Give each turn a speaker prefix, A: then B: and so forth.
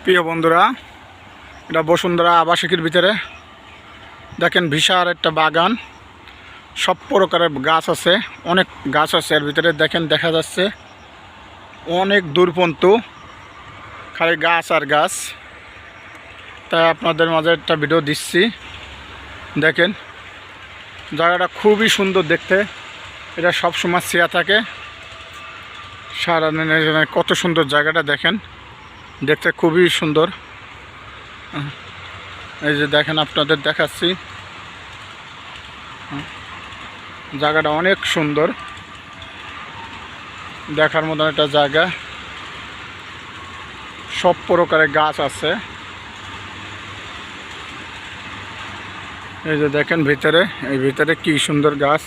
A: প্রিয় বন্ধুরা, এটা বসুন্ধরা আবাসিকের ভিতরে দেখেন বিশাল একটা বাগান, সব প্রকারের গাছ আছে, অনেক গাছ আছে এর ভিতরে। দেখেন দেখা যাচ্ছে অনেক দূর পর্যন্ত খালি গাছ আর গাছ। তাই আপনাদের মাঝে একটা ভিডিও দিচ্ছি। দেখেন জায়গাটা খুবই সুন্দর দেখতে, এটা সবসময় ছেয়া থাকে সারাদিনের জন্য। কত সুন্দর জায়গাটা দেখেন, দেখতে খুবই সুন্দর। এই যে দেখেন আপনাদের দেখাচ্ছি, জায়গাটা অনেক সুন্দর, দেখার মতন একটা জায়গা। সব প্রকারের গাছ আছে। এই যে দেখেন ভিতরে, এই ভিতরে কি সুন্দর গাছ।